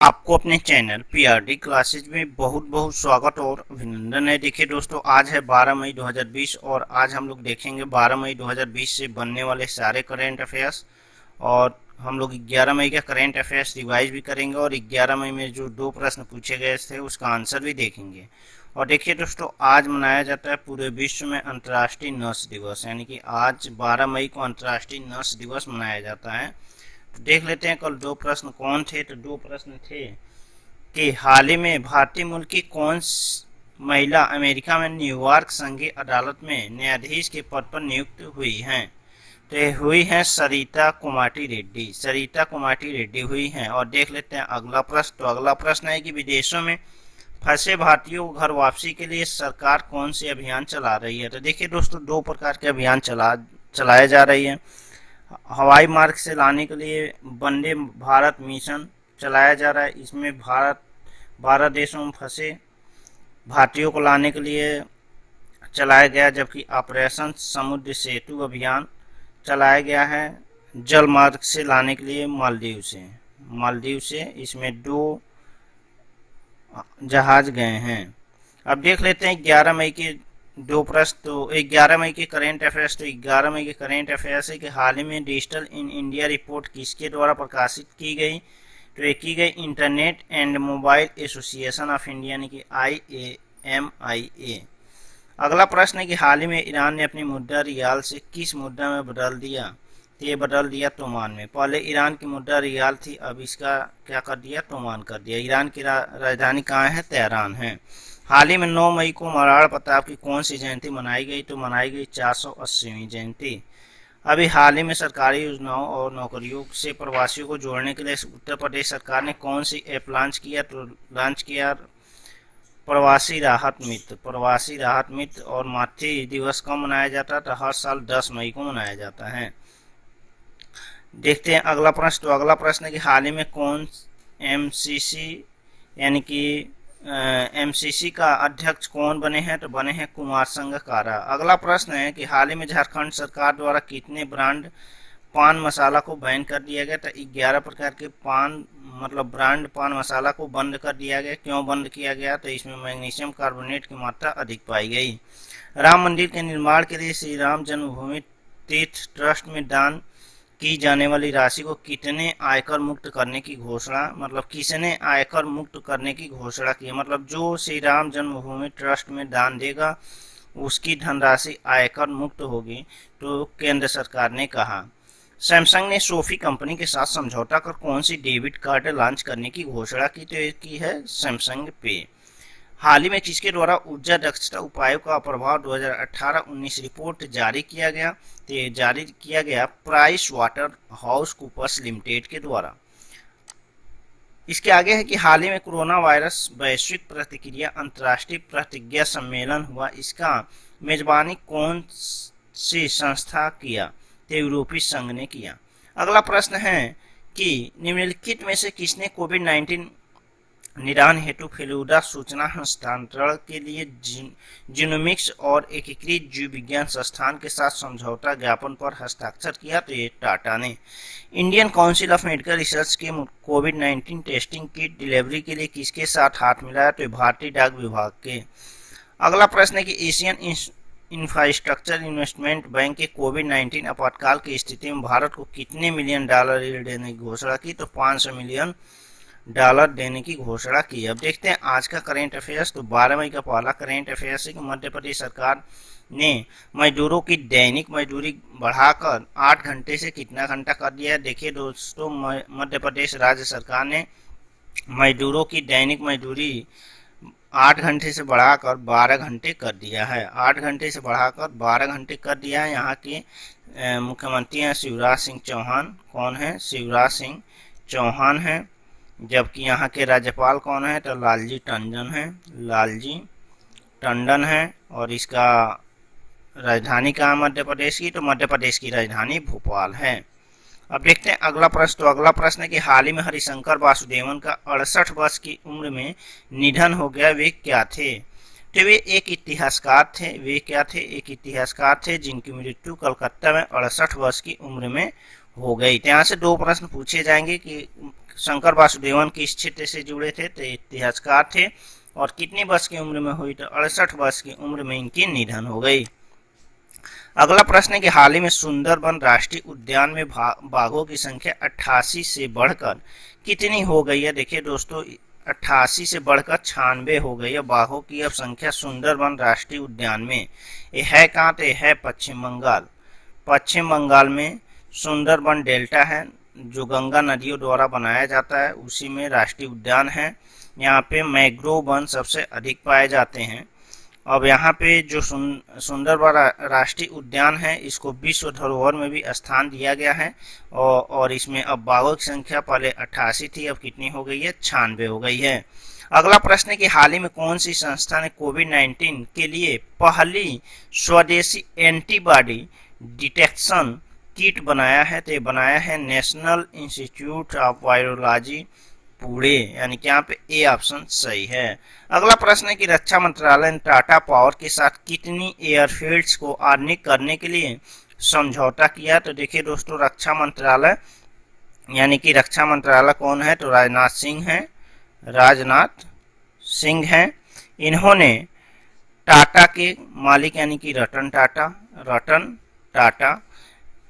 आपको अपने channel PRD classes में बहुत बहुत स्वागत और अभिनंदन है। देखिए दोस्तों, आज है 12 मई 2020 और आज हम लोग देखेंगे 12 मई 2020 से बनने वाले सारे करेंट अफेयर्स। और हम लोग 11 मई का करेंट अफेयर्स रिवाइज भी करेंगे और 11 मई में जो 2 प्रश्न पूछे गए थे उसका आंसर भी देखेंगे। और देखिए दोस्तों, आज मनाया जाता है पूरे विश्व में अंतर्राष्ट्रीय नर्स दिवस, यानी कि आज 12 मई को अंतर्राष्ट्रीय नर्स दिवस मनाया जाता है। तो देख लेते हैं कल 2 प्रश्न कौन थे। तो 2 प्रश्न थे कि हाल ही में भारतीय मूल की कौन महिला अमेरिका में न्यूयॉर्क संघीय अदालत में न्यायाधीश के पद पर नियुक्त हुई हैं। तो ये हुई हैं सरिता कुमाटी रेड्डी। सरिता कुमाटी रेड्डी हुई हैं। और देख लेते हैं अगला प्रश्न। तो अगला प्रश्न है कि विदेशों में फंसे भारतीयों को घर वापसी के लिए सरकार कौन से अभियान चला रही है। तो देखिए दोस्तों, 2 प्रकार के अभियान चलाए जा रही है। हवाई मार्ग से लाने के लिए वंदे भारत मिशन चलाया जा रहा है। इसमें 12 देशों में फंसे भारतीयों को लाने के लिए चलाया गया, जबकि ऑपरेशन समुद्र सेतु अभियान चलाया गया है जल मार्ग से लाने के लिए मालदीव से इसमें 2 जहाज गए हैं। अब देख लेते हैं 11 मई के 2 प्रश्न। तो 11 मई के करेंट अफेयर्स। तो 11 मई के करेंट अफेयर्स है कि हाल ही में डिजिटल इन इंडिया रिपोर्ट किसके द्वारा प्रकाशित की गई। तो ये की गई internet and mobile association of India, यानी कि IAMIA। अगला प्रश्न है कि हाल ही में ईरान ने अपनी मुद्रा रियाल से किस मुद्रा में बदल दिया। तो ये बदल दिया तोमान में। पहले ईरान की मुद्रा रियाल थी, अब इसका क्या कर दिया, तोमान कर दिया। ईरान की राजधानी कहाँ है, तेहरान है। हाल ही में 9 मई को महाराणा प्रताप की कौन सी जयंती मनाई गई। तो मनाई गई 480वीं जयंती। अभी हाल ही में सरकारी योजनाओं और नौकरियों से प्रवासियों को जोड़ने के लिए उत्तर प्रदेश सरकार ने कौन सी ऐप लॉन्च किया। तो लॉन्च किया प्रवासी राहत मित्र। प्रवासी राहत मित्र। और मातृ दिवस कब मनाया जाता है। तो हर साल 10 मई को मनाया जाता है। देखते हैं अगला प्रश्न। तो अगला प्रश्न है कि हाल ही में कौन MCC यानी कि MCC का अध्यक्ष कौन बने हैं। तो बने हैं कुमार संगकारा। अगला प्रश्न है कि हाल ही में झारखंड सरकार द्वारा कितने ब्रांड पान मसाला को बैन कर दिया गया। तो 11 प्रकार के ब्रांड पान मसाला को बंद कर दिया गया। क्यों बंद किया गया। तो इसमें मैग्नीशियम कार्बोनेट की मात्रा अधिक पाई गई। राम मंदिर के निर्माण के लिए श्री राम जन्मभूमि तीर्थ ट्रस्ट में दान की जाने वाली राशि को किसने आयकर मुक्त करने की घोषणा की। मतलब जो श्री राम जन्मभूमि ट्रस्ट में दान देगा उसकी धनराशि आयकर मुक्त होगी। तो केंद्र सरकार ने कहा। सैमसंग ने सोफी कंपनी के साथ समझौता कर कौन सी डेबिट कार्ड लॉन्च करने की घोषणा की। तो की है सैमसंग पे। हाल ही में किसके द्वारा ऊर्जा दक्षता उपायों का प्रभाव 2018-19 रिपोर्ट जारी किया गया। तो जारी किया गया Pricewaterhouse Coopers limited के द्वारा। इसके आगे है कि हाल ही में कोरोना वायरस वैश्विक प्रतिक्रिया अंतर्राष्ट्रीय प्रतिज्ञा सम्मेलन हुआ। इसका मेजबानी कौन सी संस्था किया। तो यूरोपीय संघ ने किया। अगला प्रश्न है कि निम्नलिखित में से किसने कोविड-19 निदान हेतु फेलुदा सूचना हस्तांतरण के लिए जीनोमिक्स और एकीकृत जीव विज्ञान संस्थान के साथ समझौता ज्ञापन पर हस्ताक्षर किया। तो ये टाटा ने। Indian council of medical research के कोविड-19 टेस्टिंग किट डिलीवरी के लिए किसके साथ हाथ मिलाया। तो भारतीय डाक विभाग के। अगला प्रश्न है कि एशियन इंफ्रास्ट्रक्चर इन्वेस्टमेंट बैंक के कोविड-19 आपातकाल की स्थिति में भारत को कितने मिलियन डॉलर ऋण देने की घोषणा की। तो 500 मिलियन डॉलर देने की घोषणा की। अब देखते हैं आज का करेंट अफेयर्स। तो 12 मई का पहला करेंट अफेयर्स है कि मध्य प्रदेश सरकार ने मजदूरों की दैनिक मजदूरी बढ़ाकर 8 घंटे से कितना घंटा कर दिया है। देखिए दोस्तों, मध्य प्रदेश राज्य सरकार ने मजदूरों की दैनिक मजदूरी 8 घंटे से बढ़ाकर 12 घंटे कर दिया है। 8 घंटे से बढ़ाकर 12 घंटे कर दिया है। यहाँ के मुख्यमंत्री हैं शिवराज सिंह चौहान। कौन है, शिवराज सिंह चौहान है। जबकि यहाँ के राज्यपाल कौन है। तो लालजी टंडन है। और इसका राजधानी कहाँ मध्य प्रदेश की। तो मध्य प्रदेश की राजधानी भोपाल है। अब देखते हैं अगला प्रश्न। तो अगला प्रश्न है कि हाल ही में हरिशंकर वासुदेवन का 68 वर्ष की उम्र में निधन हो गया। वे क्या थे। तो वे एक इतिहासकार थे। एक इतिहासकार थे जिनकी मृत्यु कलकत्ता में 68 वर्ष की उम्र में हो गई। तो यहाँ से 2 प्रश्न पूछे जाएंगे कि शंकर वासुदेवन किस क्षेत्र से जुड़े थे? तो इतिहासकार थे। और कितनी वर्ष की उम्र में हुई? तो 68 वर्ष की उम्र में इनकी निधन हो गई। अगला प्रश्न है कि हाल ही में सुंदरबन राष्ट्रीय उद्यान में बाघों की संख्या 88 से बढ़कर कितनी हो गई है? देखिए दोस्तों, 88 से बढ़कर 96 हो गई है बाघों की अब संख्या सुंदरबन राष्ट्रीय उद्यान में। ये है कहाँ? तो है पश्चिम बंगाल। पश्चिम बंगाल में सुंदरबन डेल्टा है जो गंगा नदियों द्वारा बनाया जाता है, उसी में राष्ट्रीय उद्यान है। यहाँ पे मैंग्रोव वन सबसे अधिक पाए जाते हैं। अब यहाँ पे जो सुंदरबन राष्ट्रीय उद्यान है इसको विश्व धरोहर में भी स्थान दिया गया है। और इसमें अब बाघों की संख्या पहले 88 थी, अब कितनी हो गई है? 96 हो गई है। अगला प्रश्न है कि हाल ही में कौन सी संस्था ने कोविड-19 के लिए पहली स्वदेशी एंटीबॉडी डिटेक्शन किट बनाया है? तो बनाया है national institute of virology Pune, यानी कि यहाँ पे ए ऑप्शन सही है। अगला प्रश्न है कि रक्षा मंत्रालय ने टाटा पावर के साथ कितनी एयरफील्ड्स को आधुनिक करने के लिए समझौता किया? तो देखिए दोस्तों, रक्षा मंत्रालय यानी कि रक्षा मंत्रालय कौन है? तो राजनाथ सिंह हैं। इन्होंने टाटा के मालिक यानी कि रतन टाटा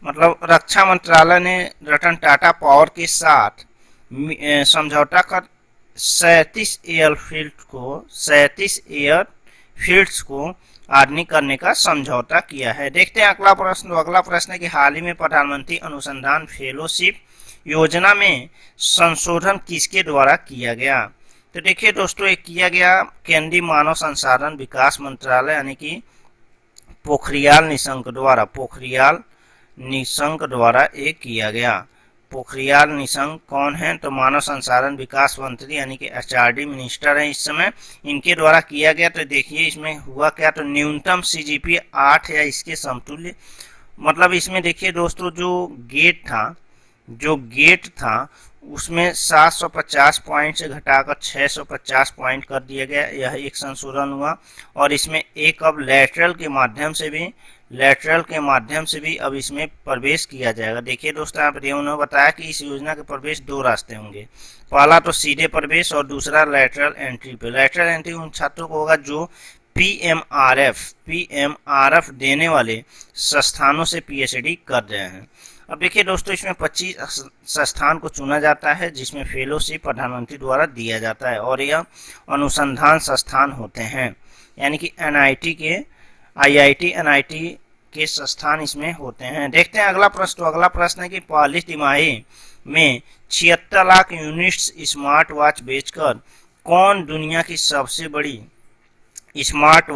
मतलब रक्षा मंत्रालय ने रतन टाटा पावर के साथ समझौता कर 37 एयरफील्ड्स को आधुनिक करने का समझौता किया है। देखते हैं अगला प्रश्न। अगला प्रश्न है कि हाल ही में प्रधानमंत्री अनुसंधान फेलोशिप योजना में संशोधन किसके द्वारा किया गया? तो देखिए दोस्तों, ये किया गया केंद्रीय मानव संसाधन विकास मंत्रालय यानी कि पोखरियाल निशंक द्वारा ये किया गया। पोखरियाल निशंक कौन है? तो मानव संसाधन विकास मंत्री यानी कि एचआरडी मिनिस्टर है इस समय, इनके द्वारा किया गया। तो देखिए इसमें हुआ क्या? तो न्यूनतम सीजीपी 8 या इसके समतुल्य, मतलब इसमें देखिए दोस्तों, जो गेट था उसमें 750 पॉइंट से घटाकर 650 पॉइंट कर दिया गया। यह एक संशोधन हुआ। और इसमें एक अब लेटरल के माध्यम से भी अब इसमें प्रवेश किया जाएगा। देखिए दोस्तों, यहाँ पर उन्होंने बताया कि इस योजना के प्रवेश 2 रास्ते होंगे। पहला तो सीधे प्रवेश और दूसरा लेटरल एंट्री पे। लेटरल एंट्री उन छात्रों को होगा जो पीएमआरएफ देने वाले संस्थानों से पीएचडी कर रहे हैं। अब देखिए दोस्तों, इसमें 25 संस्थान को चुना जाता है जिसमें फेलोशिप प्रधानमंत्री द्वारा दिया जाता है और यह अनुसंधान संस्थान होते हैं, यानी कि आईआईटी एनआईटी के संस्थान इसमें होते हैं। देखते हैं अगला प्रश्न। तो अगला प्रश्न है कि पहली तिमाही में 76 लाख यूनिट्स स्मार्ट वॉच बेचकर कौन दुनिया की सबसे बड़ी स्मार्ट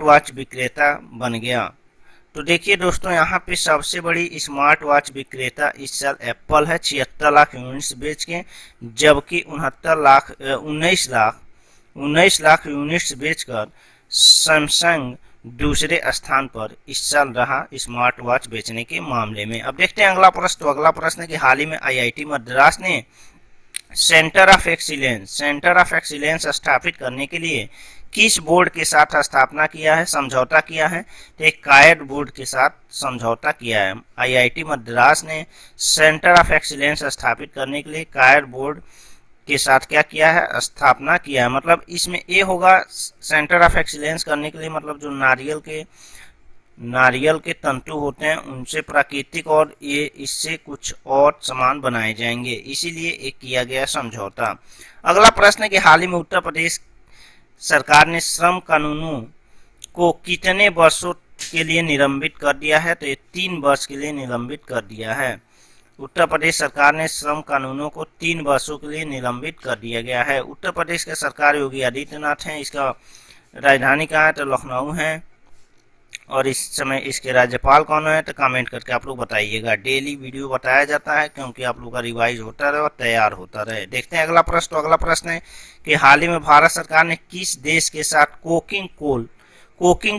वॉच विक्रेता बन गया? तो देखिए दोस्तों, यहाँ पे सबसे बड़ी स्मार्ट वॉच विक्रेता इस साल एप्पल है 76 लाख यूनिट्स बेच के, जबकि 19 लाख यूनिट्स बेचकर सैमसंग दूसरे स्थान पर इस साल रहा स्मार्ट वॉच बेचने के मामले में। अब देखते हैं अगला प्रश्न। तो अगला प्रश्न है कि हाल ही में आईआईटी मद्रास ने सेंटर ऑफ एक्सीलेंस स्थापित करने के लिए किस बोर्ड के साथ समझौता किया है? तो एक कायड बोर्ड के साथ समझौता किया है। आईआईटी मद्रास ने सेंटर ऑफ एक्सीलेंस स्थापित करने के लिए कायड बोर्ड के साथ क्या किया है? स्थापना किया है। मतलब इसमें ये होगा सेंटर ऑफ एक्सीलेंस करने के लिए, मतलब जो नारियल के तंतु होते हैं उनसे प्राकृतिक और ये इससे कुछ और सामान बनाए जाएंगे, इसीलिए एक किया गया समझौता। अगला प्रश्न है कि हाल ही में उत्तर प्रदेश सरकार ने श्रम कानूनों को कितने वर्षों के लिए निलंबित कर दिया है? तो ये 3 वर्ष के लिए निलंबित कर दिया है। उत्तर प्रदेश सरकार ने श्रम कानूनों को 3 वर्षों के लिए निलंबित कर दिया गया है। उत्तर प्रदेश के सरकार योगी आदित्यनाथ हैं, इसका राजधानी कहाँ है? तो लखनऊ है। और इस समय इसके राज्यपाल कौन है? तो कमेंट करके आप लोग बताइएगा। डेली वीडियो बताया जाता है क्योंकि आप लोग का रिवाइज होता रहे और तैयार होता रहे। देखते हैं अगला प्रश्न। तो अगला प्रश्न है कि हाल ही में भारत सरकार ने किस देश के साथ कोकिंग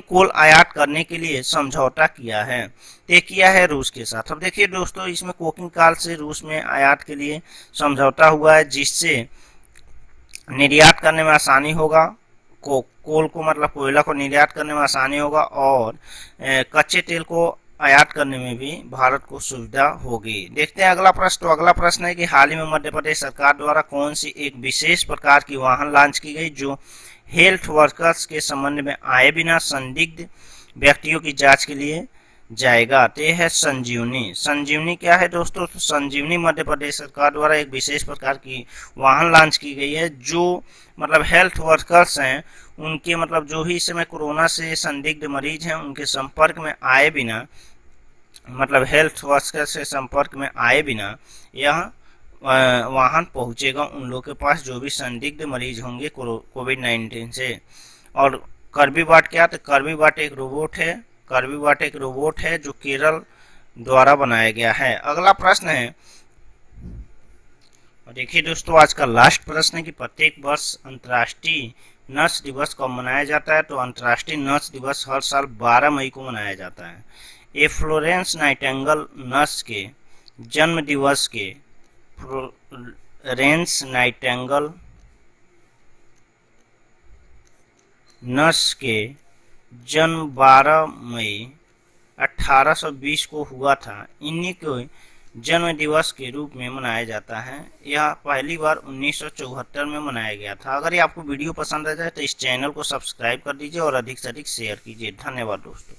कोल आयात करने के लिए समझौता किया है? ये किया है रूस के साथ। अब देखिए दोस्तों, इसमें कोकिंग काल से रूस में आयात के लिए समझौता हुआ है जिससे निर्यात करने में आसानी होगा। कोल को मतलब कोयला को निर्यात करने में आसानी होगा और कच्चे तेल को आयात करने में भी भारत को सुविधा होगी। देखते हैं अगला प्रश्न। तो अगला प्रश्न है कि हाल ही में मध्य प्रदेश सरकार द्वारा कौन सी एक विशेष प्रकार की वाहन लॉन्च की गई जो हेल्थ वर्कर्स के संबंध में आए बिना संदिग्ध व्यक्तियों की जांच के लिए जाएगा। तो यह है संजीवनी। संजीवनी क्या है दोस्तों? तो संजीवनी मध्य प्रदेश सरकार द्वारा एक विशेष प्रकार की वाहन लॉन्च की गई है जो मतलब हेल्थ वर्कर्स हैं उनके मतलब जो ही इस समय कोरोना से संदिग्ध मरीज हैं उनके संपर्क में आए बिना, मतलब हेल्थ वर्कर से संपर्क में आए बिना यह वाहन पहुंचेगा उन लोगों के पास जो भी संदिग्ध मरीज होंगे कोविड-19 से। और कर्बीवाट क्या? तो कर्बीवाट एक रोबोट है। कर्बीवाट एक रोबोट है जो केरल द्वारा बनाया गया है। अगला प्रश्न है, और देखिए दोस्तों आज का लास्ट प्रश्न है कि प्रत्येक वर्ष अंतर्राष्ट्रीय नर्स दिवस कब मनाया जाता है? तो अंतर्राष्ट्रीय नर्स दिवस हर साल 12 मई को मनाया जाता है। ये फ्लोरेंस नाइटिंगेल नर्स के जन्म दिवस के फ्लोरेंस नाइटिंगेल नर्स के जन्म 12 मई 1820 को हुआ था। इन्हीं को जन्म दिवस के रूप में मनाया जाता है। यह पहली बार 1974 में मनाया गया था। अगर ये आपको वीडियो पसंद आ जाए तो इस चैनल को सब्सक्राइब कर दीजिए और अधिक से अधिक शेयर कीजिए। धन्यवाद दोस्तों।